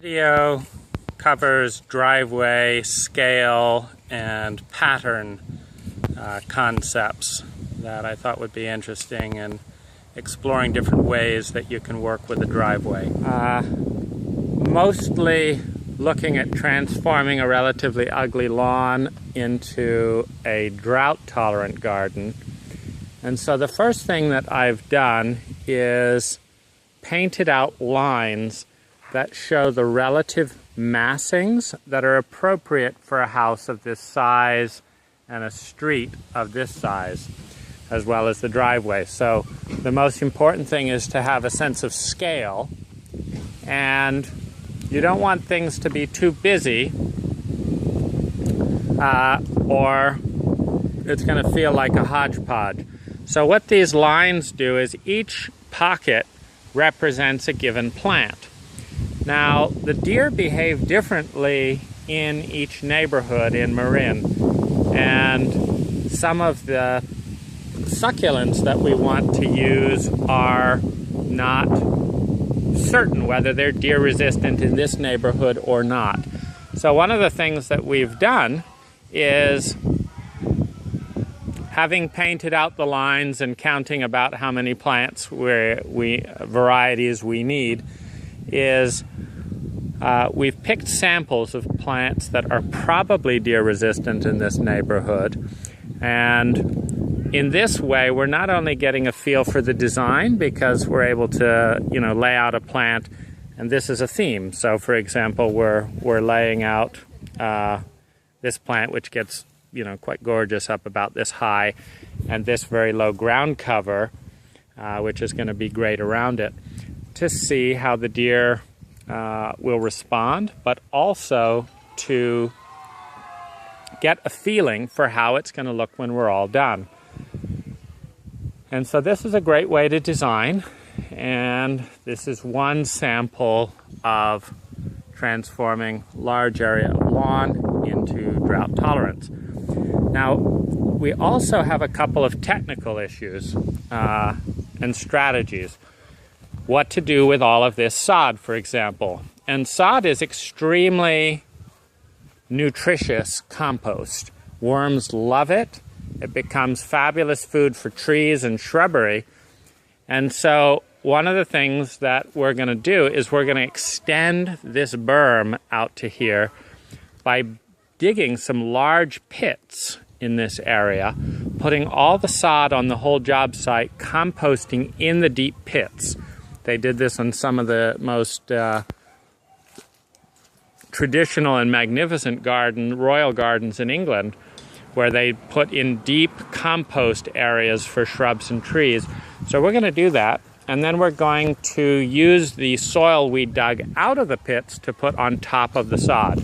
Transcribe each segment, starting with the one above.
Video covers driveway, scale, and pattern concepts that I thought would be interesting in exploring different ways that you can work with a driveway. Mostly looking at transforming a relatively ugly lawn into a drought-tolerant garden. And so the first thing that I've done is painted out lines that show the relative massings that are appropriate for a house of this size and a street of this size, as well as the driveway. So the most important thing is to have a sense of scale, and you don't want things to be too busy or it's going to feel like a hodgepodge. So what these lines do is each pocket represents a given plant. Now, the deer behave differently in each neighborhood in Marin, and some of the succulents that we want to use are not certain whether they're deer resistant in this neighborhood or not. So one of the things that we've done is, having painted out the lines and counting about how many plants varieties we need, is we've picked samples of plants that are probably deer resistant in this neighborhood. And in this way, we're not only getting a feel for the design, because we're able to, lay out a plant, and this is a theme. So for example, we're laying out this plant, which gets, quite gorgeous up about this high, and this very low ground cover, which is going to be great around it, to see how the deer will respond, but also to get a feeling for how it's going to look when we're all done. And so this is a great way to design, and this is one sample of transforming large area of lawn into drought tolerance. Now, we also have a couple of technical issues and strategies. What to do with all of this sod, for example. And sod is extremely nutritious compost. Worms love it. It becomes fabulous food for trees and shrubbery. And so one of the things that we're going to do is we're going to extend this berm out to here by digging some large pits in this area, putting all the sod on the whole job site, composting in the deep pits. They did this on some of the most traditional and magnificent royal gardens in England, where they put in deep compost areas for shrubs and trees. So we're going to do that, and then we're going to use the soil we dug out of the pits to put on top of the sod.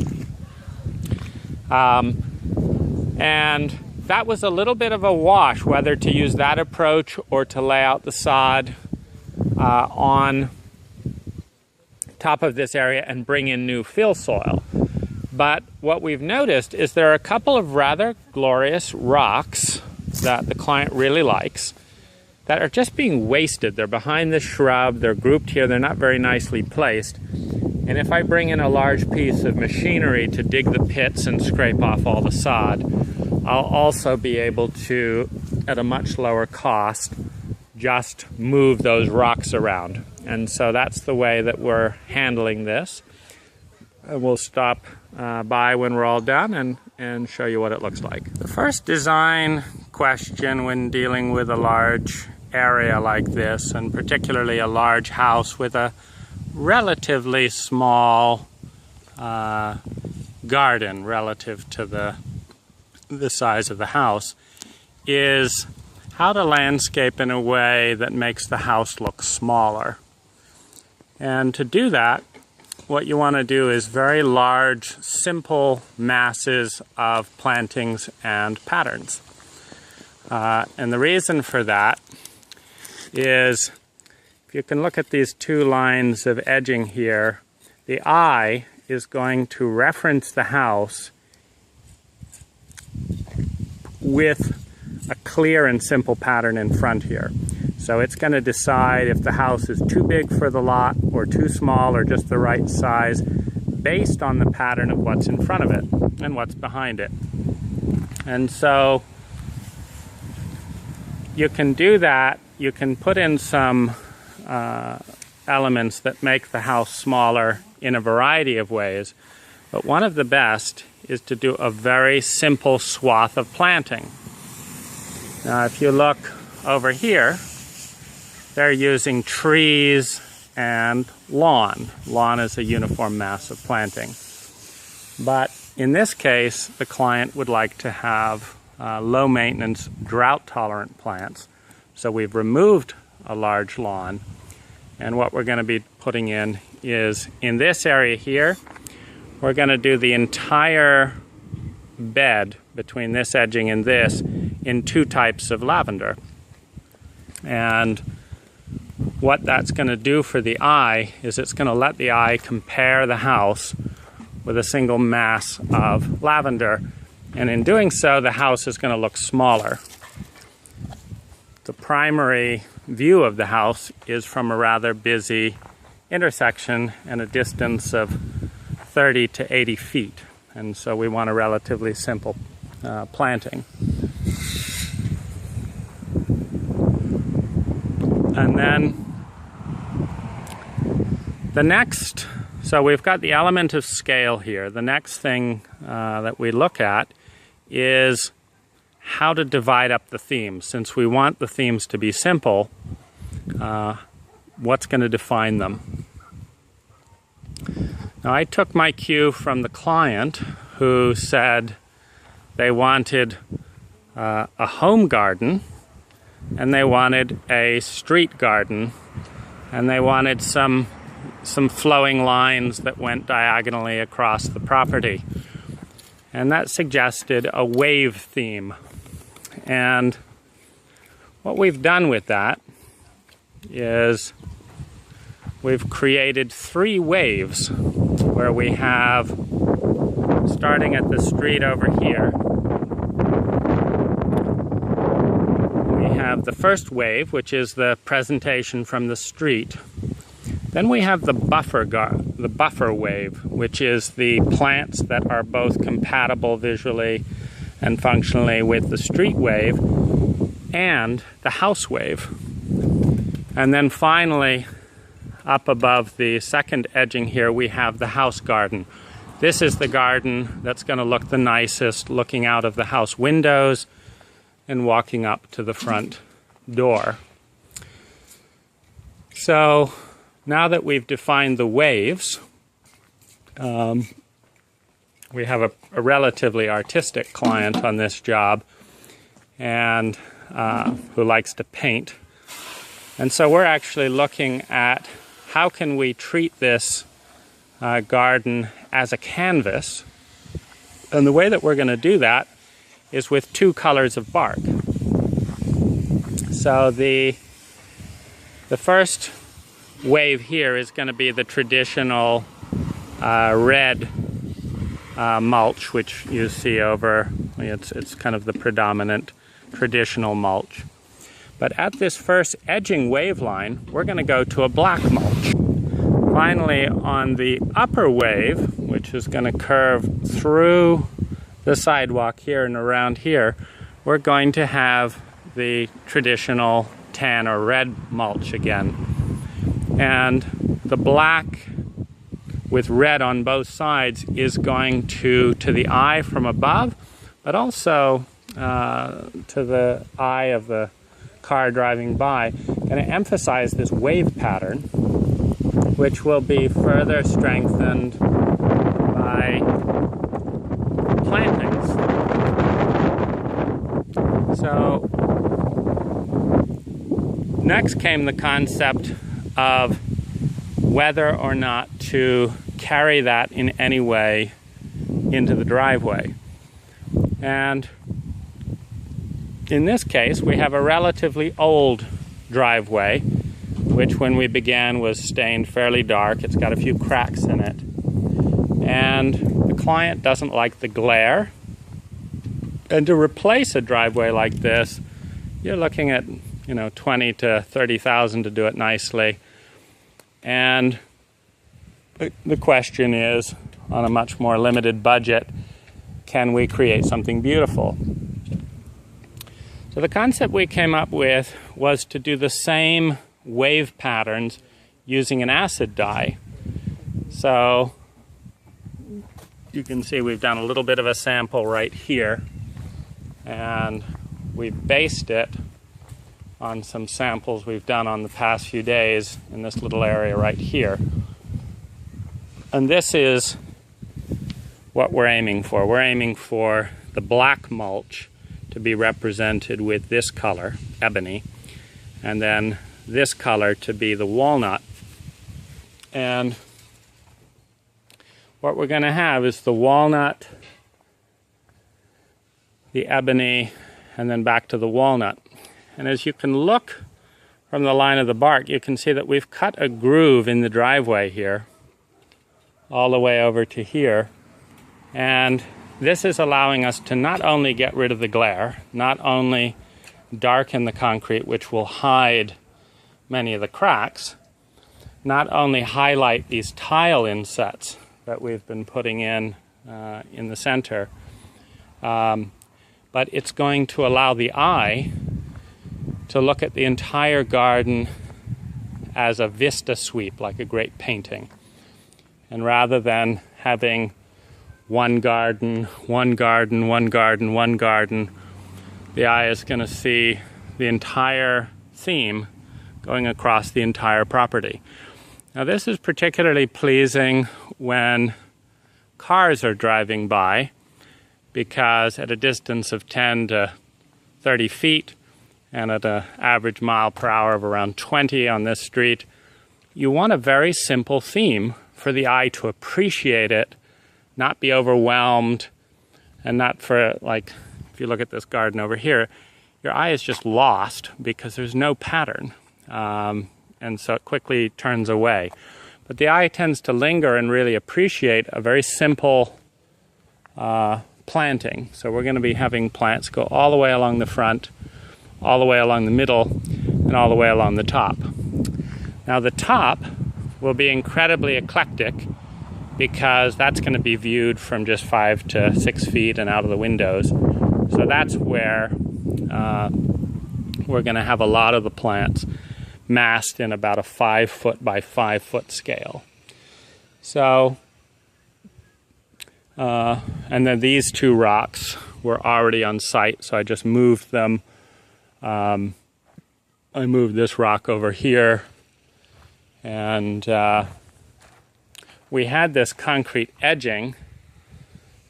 And that was a little bit of a wash, whether to use that approach or to lay out the sod on top of this area and bring in new fill soil. But what we've noticed is there are a couple of rather glorious rocks that the client really likes that are just being wasted. They're behind the shrub, they're grouped here, they're not very nicely placed. And if I bring in a large piece of machinery to dig the pits and scrape off all the sod, I'll also be able to, at a much lower cost, just move those rocks around. And so that's the way that we're handling this. We'll stop by when we're all done and show you what it looks like. The first design question when dealing with a large area like this, and particularly a large house with a relatively small garden relative to the size of the house, is how to landscape in a way that makes the house look smaller. And to do that, what you want to do is very large, simple masses of plantings and patterns. And the reason for that is, if you can look at these two lines of edging here, the eye is going to reference the house with a clear and simple pattern in front here. So it's going to decide if the house is too big for the lot or too small or just the right size based on the pattern of what's in front of it and what's behind it. And so you can do that. You can put in some elements that make the house smaller in a variety of ways. But one of the best is to do a very simple swath of planting. Now, if you look over here, they're using trees and lawn. Lawn is a uniform mass of planting. But in this case, the client would like to have low-maintenance, drought-tolerant plants. So we've removed a large lawn, and what we're going to be putting in is, in this area here, we're going to do the entire bed between this edging and this in 2 types of lavender. And what that's going to do for the eye is it's going to let the eye compare the house with a single mass of lavender. And in doing so, the house is going to look smaller. The primary view of the house is from a rather busy intersection and a distance of 30 to 80 feet. And so we want a relatively simple planting. And then the next, so we've got the element of scale here. The next thing that we look at is how to divide up the themes. Since we want the themes to be simple, what's going to define them? Now, I took my cue from the client who said they wanted a home garden, and they wanted a street garden, and they wanted some flowing lines that went diagonally across the property. And that suggested a wave theme. And what we've done with that is we've created 3 waves where we have, starting at the street over here, we have the first wave, which is the presentation from the street. Then we have the buffer wave, which is the plants that are both compatible visually and functionally with the street wave and the house wave. And then finally, up above the second edging here, we have the house garden. This is the garden that's going to look the nicest, looking out of the house windows and walking up to the front door. So now that we've defined the waves, we have a relatively artistic client on this job and who likes to paint. And so we're actually looking at how can we treat this garden as a canvas. And the way that we're going to do that is with 2 colors of bark. So the first wave here is going to be the traditional red mulch, which you see over, it's kind of the predominant traditional mulch. But at this first edging wave line, we're going to go to a black mulch. Finally, on the upper wave, which is going to curve through the sidewalk here and around here, we're going to have the traditional tan or red mulch again. And the black with red on both sides is going to the eye from above, but also to the eye of the car driving by, going to emphasize this wave pattern, which will be further strengthened by plantings. So next came the concept of whether or not to carry that in any way into the driveway. And in this case, we have a relatively old driveway, which when we began was stained fairly dark. It's got a few cracks in it. And the client doesn't like the glare. And to replace a driveway like this, you're looking at you know, 20 to 30,000 to do it nicely. And the question is, on a much more limited budget, can we create something beautiful? So the concept we came up with was to do the same wave patterns using an acid dye. So you can see we've done a little bit of a sample right here, and we've based it on some samples we've done on the past few days in this little area right here. And this is what we're aiming for. We're aiming for the black mulch to be represented with this color, ebony, and then this color to be the walnut. And what we're going to have is the walnut, the ebony, and then back to the walnut. And as you can look from the line of the bark, you can see that we've cut a groove in the driveway here, all the way over to here. And this is allowing us to not only get rid of the glare, not only darken the concrete, which will hide many of the cracks, not only highlight these tile insets that we've been putting in the center, but it's going to allow the eye to look at the entire garden as a vista sweep, like a great painting. And rather than having one garden, one garden, one garden, one garden, the eye is going to see the entire theme going across the entire property. Now this is particularly pleasing when cars are driving by, because at a distance of 10 to 30 feet and at an average mile per hour of around 20 on this street, you want a very simple theme for the eye to appreciate it, not be overwhelmed, and not for, like, if you look at this garden over here, your eye is just lost because there's no pattern, and so it quickly turns away. But the eye tends to linger and really appreciate a very simple planting. So we're going to be having plants go all the way along the front, all the way along the middle, and all the way along the top. Now the top will be incredibly eclectic, because that's going to be viewed from just 5 to 6 feet and out of the windows. So that's where we're going to have a lot of the plants massed in about a 5 foot by 5 foot scale. So, and then these two rocks were already on site, so I just moved them. I moved this rock over here, and we had this concrete edging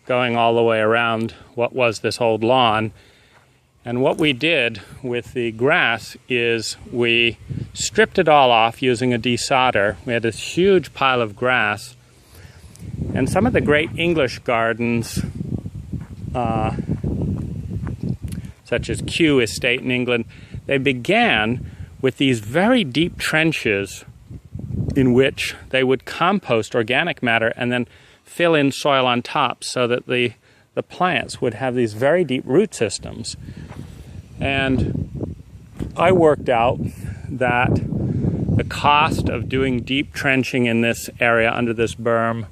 going all the way around what was this old lawn. And what we did with the grass is we stripped it all off using a desolder. We had this huge pile of grass. And some of the great English gardens, such as Kew Estate in England, they began with these very deep trenches in which they would compost organic matter and then fill in soil on top, so that the plants would have these very deep root systems. And I worked out that the cost of doing deep trenching in this area under this berm,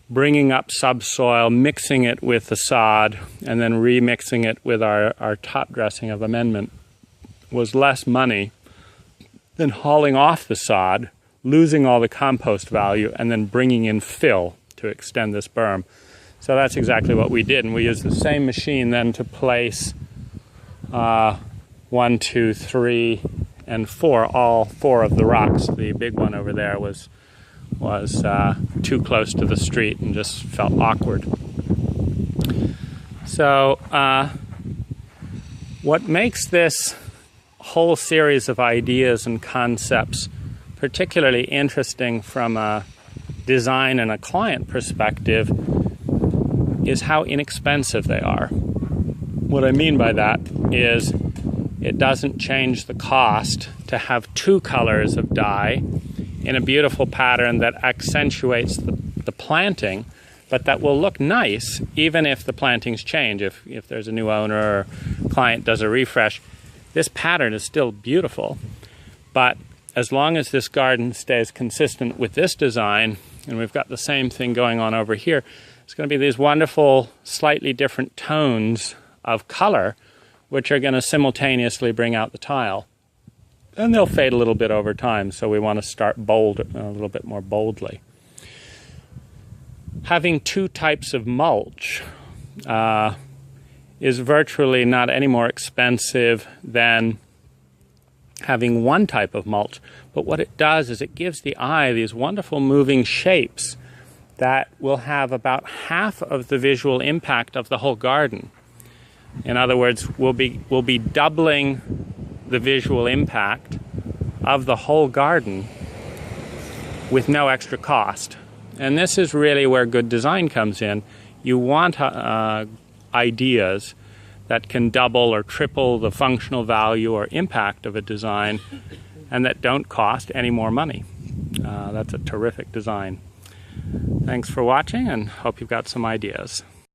bringing up subsoil, mixing it with the sod, and then remixing it with our top dressing of amendment was less money than hauling off the sod, losing all the compost value, and then bringing in fill to extend this berm. So that's exactly what we did, and we used the same machine then to place 1, 2, 3, and 4, all 4 of the rocks. The big one over there was too close to the street and just felt awkward. So what makes this whole series of ideas and concepts particularly interesting from a design and a client perspective is how inexpensive they are. What I mean by that is it doesn't change the cost to have 2 colors of dye in a beautiful pattern that accentuates the planting, but that will look nice even if the plantings change. If there's a new owner or client does a refresh, This pattern is still beautiful, but as long as this garden stays consistent with this design, and we've got the same thing going on over here, it's going to be these wonderful, slightly different tones of color, which are going to simultaneously bring out the tile. And they'll fade a little bit over time, so we want to start bold, a little bit more boldly. Having two types of mulch is virtually not any more expensive than having one type of mulch. But what it does is it gives the eye these wonderful moving shapes that will have about half of the visual impact of the whole garden. In other words, we'll be doubling the visual impact of the whole garden with no extra cost. And this is really where good design comes in. You want ideas that can double or triple the functional value or impact of a design and that don't cost any more money. That's a terrific design. Thanks for watching, and hope you've got some ideas.